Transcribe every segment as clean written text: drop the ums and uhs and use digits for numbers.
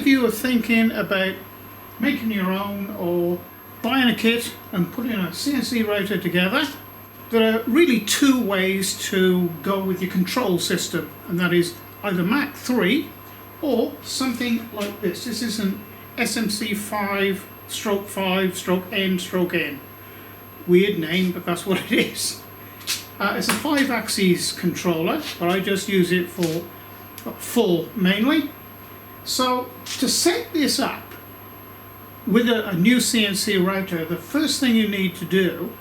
of you are thinking about making your own or buying a kit and putting a CNC router together, there are really two ways to go with your control system, and that is either Mach 3 or something like this. This is an SMC 5/5/N/N. Weird name, but that's what it is. It's a 5-axis controller, but I just use it for full mainly. So to set this up with a new CNC router, the first thing you need to do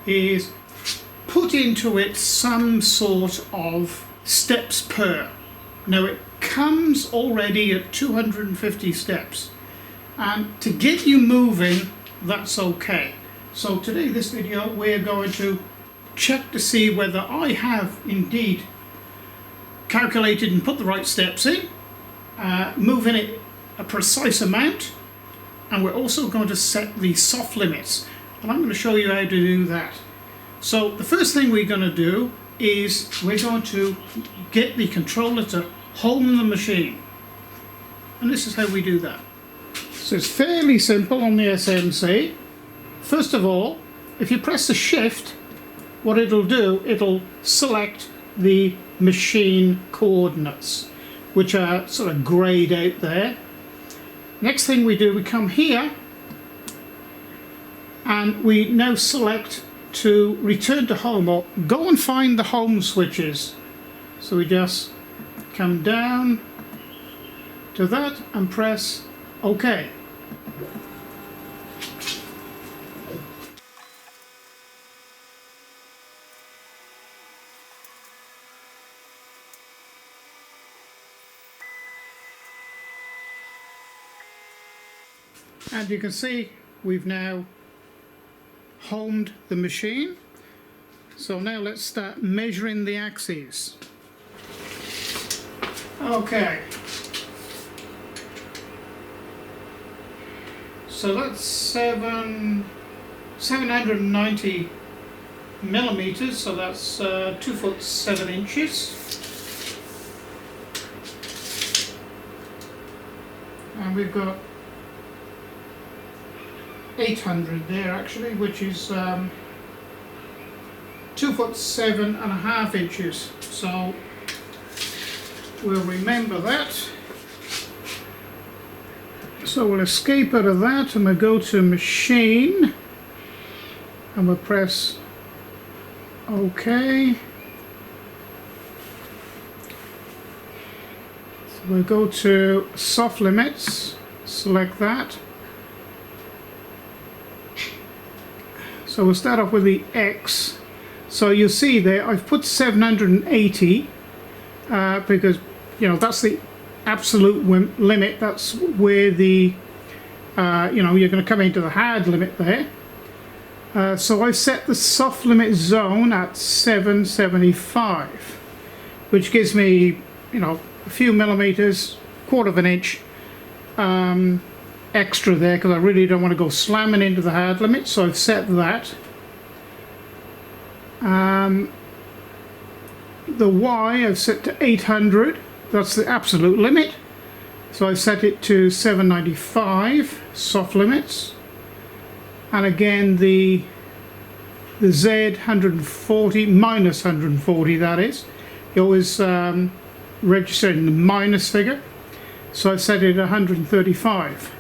is put into it some sort of steps per. Now it comes already at 250 steps, and to get you moving, that's okay. So today, this video, we're going to check to see whether I have indeed calculated and put the right steps in, moving it a precise amount, and we're also going to set the soft limits, and I'm going to show you how to do that. So the first thing we're going to do is we're going to get the controller to home the machine, and this is how we do that. So it's fairly simple on the SMC. First of all, if you press the shift, what it'll do, it'll select the machine coordinates, which are sort of grayed out there. Next thing we do, we come here and we now select to return to home, or go and find the home switches. So we just come down to that and press OK. And you can see we've now homed the machine. So now let's start measuring the axes. Okay. So that's 790 millimeters, so that's 2 foot 7 inches. And we've got 800 there actually, which is 2 foot 7.5 inches. So we'll remember that. So we'll escape out of that and we'll go to machine and we'll press OK. So we'll go to soft limits, select that. So we'll start off with the X. So you'll see there I've put 780 because, you know, that's the absolute limit. That's where the you know, you're going to come into the hard limit there. So I set the soft limit zone at 775, which gives me, you know, a few millimeters, 1/4 of an inch extra there, because I really don't want to go slamming into the hard limit. So I've set that. The Y I've set to 800. That's the absolute limit. So I set it to 795 soft limits. And again the Z 140 minus 140, that is. You always register in the minus figure. So I set it at 135.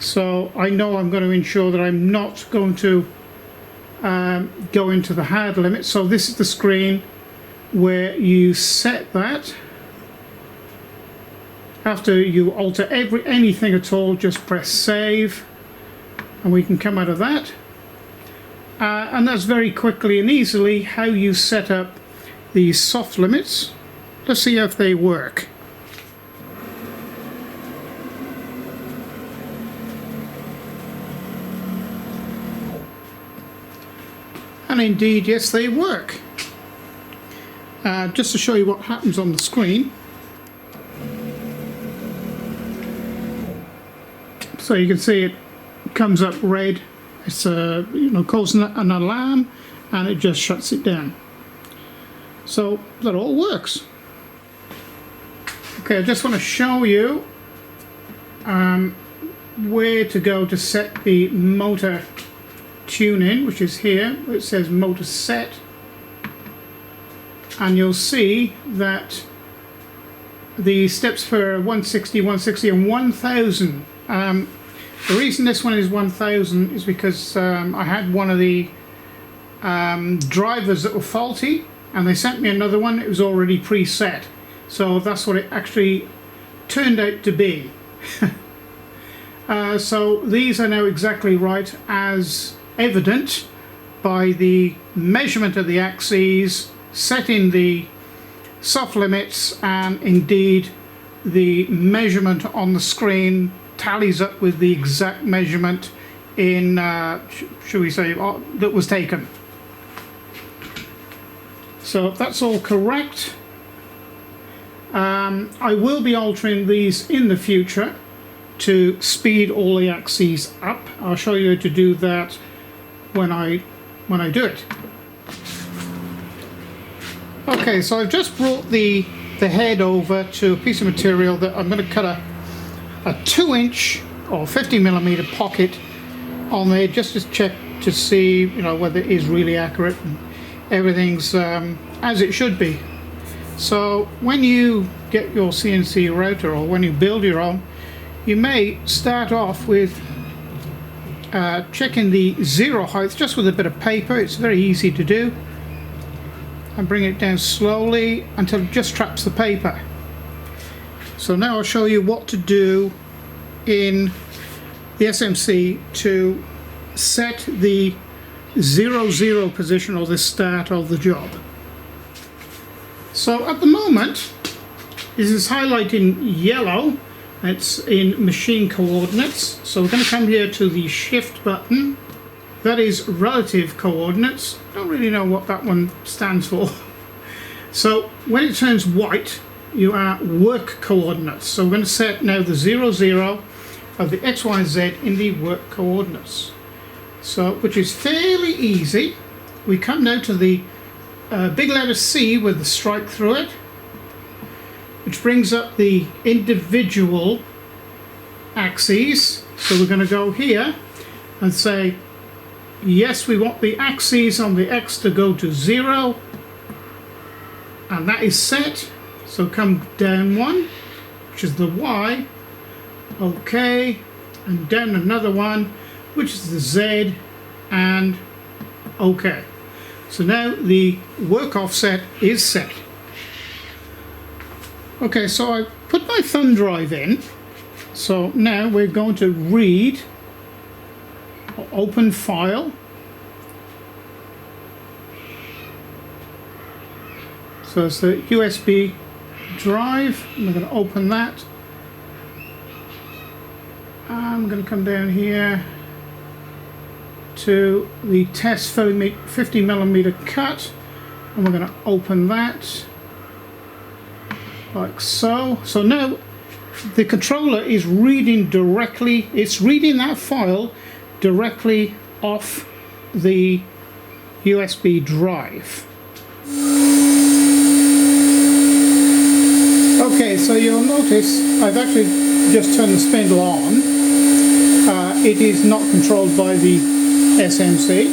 So I know I'm going to ensure that I'm not going to go into the hard limit. So this is the screen where you set that. After you alter anything at all, just press save and we can come out of that. And that's very quickly and easily how you set up the soft limits. Let's see if they work. And indeed, yes, they work. Just to show you what happens on the screen. So you can see it comes up red. It's you know, causes an alarm, and it just shuts it down. So that all works. Okay, I just want to show you where to go to set the motor tune-in, which is here. It says motor set, and you'll see that the steps per 160, 160 and 1000. The reason this one is 1000 is because I had one of the drivers that were faulty, and they sent me another one. It was already preset, so that's what it actually turned out to be. So these are now exactly right, as evident by the measurement of the axes, setting the soft limits, and indeed the measurement on the screen tallies up with the exact measurement in, should we say, that was taken. So if that's all correct, I will be altering these in the future to speed all the axes up. I'll show you how to do that when I do it. Okay, so I've just brought the head over to a piece of material that I'm going to cut a 2-inch or 50mm pocket on there, just to check to see, you know, whether it is really accurate and everything's as it should be. So when you get your CNC router, or when you build your own, you may start off with checking the zero height just with a bit of paper. It's very easy to do, and bring it down slowly until it just traps the paper. So now I'll show you what to do in the SMC to set the 0, position, or the start of the job. So at the moment, this is highlighting yellow. It's in machine coordinates. So we're going to come here to the shift button. That is relative coordinates. Don't really know what that one stands for. So when it turns white, you are work coordinates. So we're going to set now the 0, of the X, Y, Z in the work coordinates. So, which is fairly easy. We come now to the big letter C with the strike through it, which brings up the individual axes. So we're going to go here and say, yes, we want the axes on the X to go to 0, and that is set. So come down one, which is the Y, OK, and down another one, which is the Z, and OK. So now the work offset is set. Okay, so I put my thumb drive in. So now we're going to read or open file. So it's the USB drive. I'm going to open that. I'm going to come down here to the test 50mm cut, and we're going to open that like so. So now the controller is reading directly, it's reading that file directly off the USB drive. Okay, so you'll notice I've actually just turned the spindle on. It is not controlled by the SMC,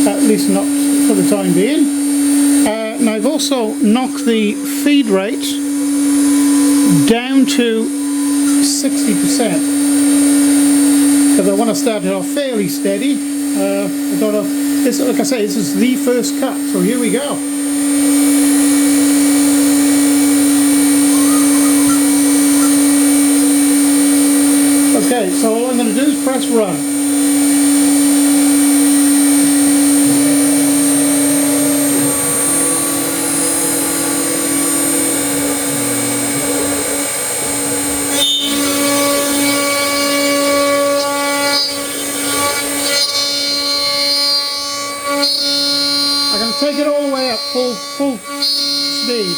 at least not for the time being. And I've also knocked the feed rate down to 60%, because I want to start it off fairly steady. I don't know, this, like I say, this is the first cut, so here we go. Okay, so all I'm going to do is press run. I'm going to take it all the way up full speed.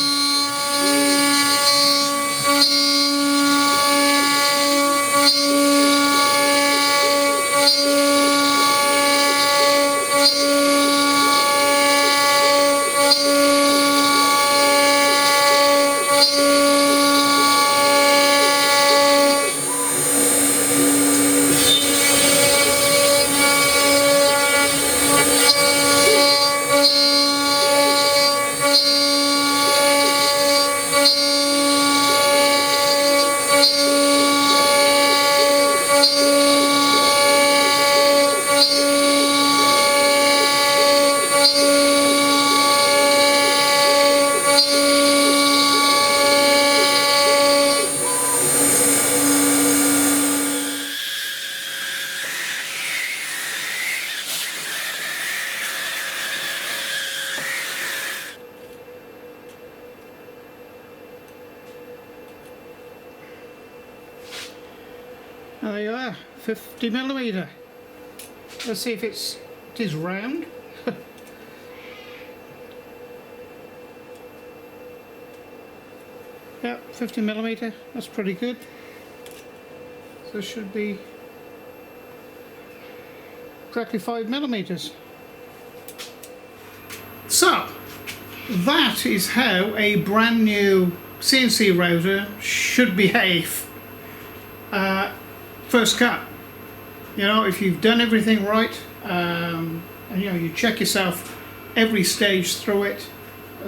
50 millimeter. Let's see if it is round. Yeah, 50 millimeter. That's pretty good. So it should be exactly 5 millimeters. So that is how a brand new CNC router should behave. First cut. You know, if you've done everything right, and you know, you check yourself every stage through it,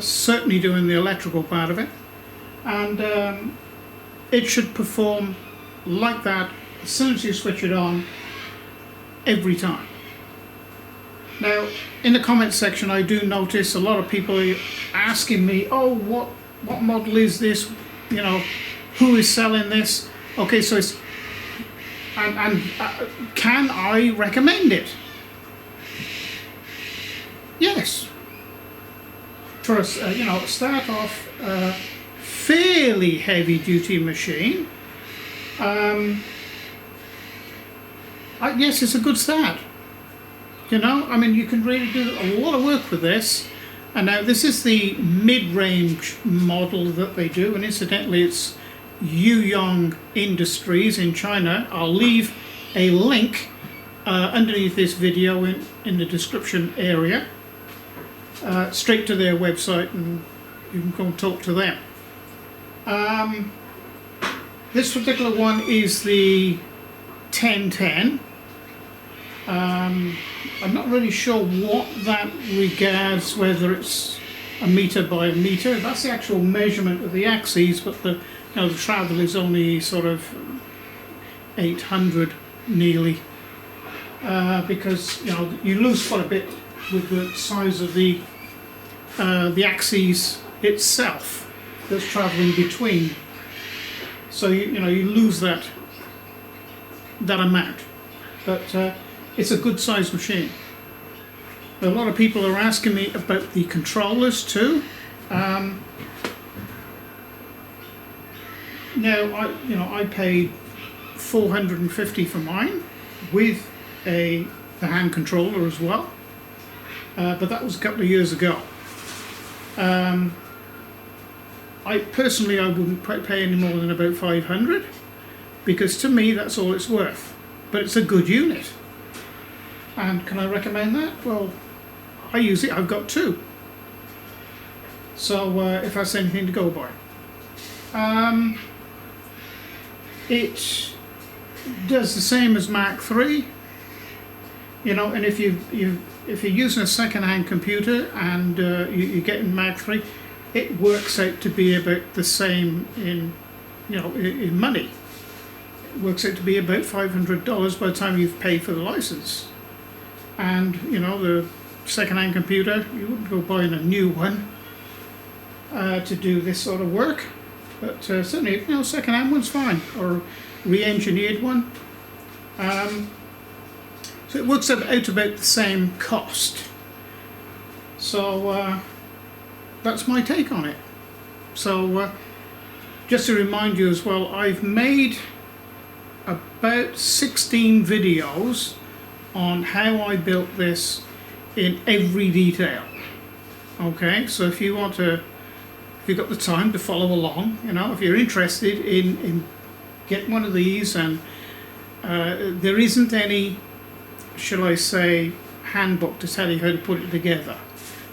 certainly doing the electrical part of it, and it should perform like that as soon as you switch it on, every time. Now, in the comments section, I do notice a lot of people are asking me, oh, what model is this? You know, who is selling this? Okay, so it's, and can I recommend it? Yes. For a, you know, start off fairly heavy duty machine. Yes, it's a good start. You know, I mean, you can really do a lot of work with this. And now this is the mid-range model that they do, and incidentally it's Yuyong Industries in China. I'll leave a link underneath this video in the description area, straight to their website, and you can go and talk to them. This particular one is the 1010. I'm not really sure what that regards, whether it's a meter by a meter. That's the actual measurement of the axes, but the, you know, the travel is only sort of 800 nearly, because you know, you lose quite a bit with the size of the axes itself that's traveling between. So you know, you lose that amount, but it's a good sized machine. A lot of people are asking me about the controllers too. Now I paid $450 for mine with the hand controller as well, but that was a couple of years ago. I personally wouldn't pay any more than about $500, because to me that's all it's worth. But it's a good unit. And can I recommend that? Well, I use it. I've got two. So if that's anything to go by. It does the same as Mach 3. You know, and if you're using a second-hand computer and you're getting Mach 3, it works out to be about the same in, you know, in money. It works out to be about $500 by the time you've paid for the license. And you know, the second-hand computer, you wouldn't go buying a new one to do this sort of work, but certainly, you know, second-hand one's fine, or re-engineered one. So it works out about the same cost. So that's my take on it. So just to remind you as well, I've made about 16 videos on how I built this in every detail. Okay, so if you want to, if you've got the time to follow along, you know, if you're interested in getting one of these, and there isn't any, shall I say, handbook to tell you how to put it together.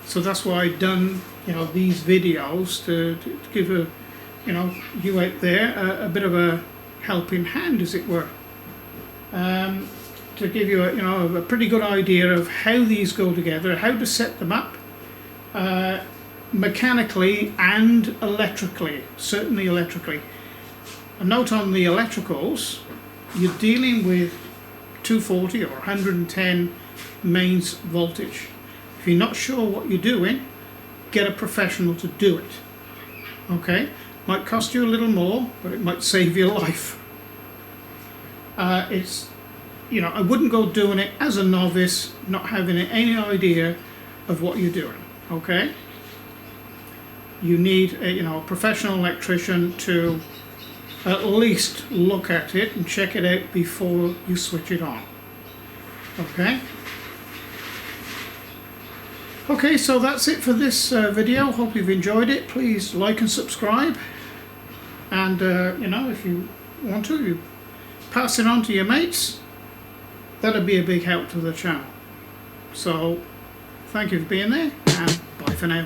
So that's why I've done, you know, these videos to give a, you know, you out there a bit of a helping hand, as it were. To give you a, you know, a pretty good idea of how these go together, how to set them up, mechanically and electrically, certainly electrically. A note on the electricals, you're dealing with 240 or 110 mains voltage. If you're not sure what you're doing, get a professional to do it. Okay, might cost you a little more, but it might save your life. It's, you know, I wouldn't go doing it as a novice, not having any idea of what you're doing. Okay, you need a, you know, a professional electrician to at least look at it and check it out before you switch it on. Okay? Okay, so that's it for this video. Hope you've enjoyed it. Please like and subscribe. And, you know, if you want to, you pass it on to your mates. That'd be a big help to the channel. So, thank you for being there, and bye for now.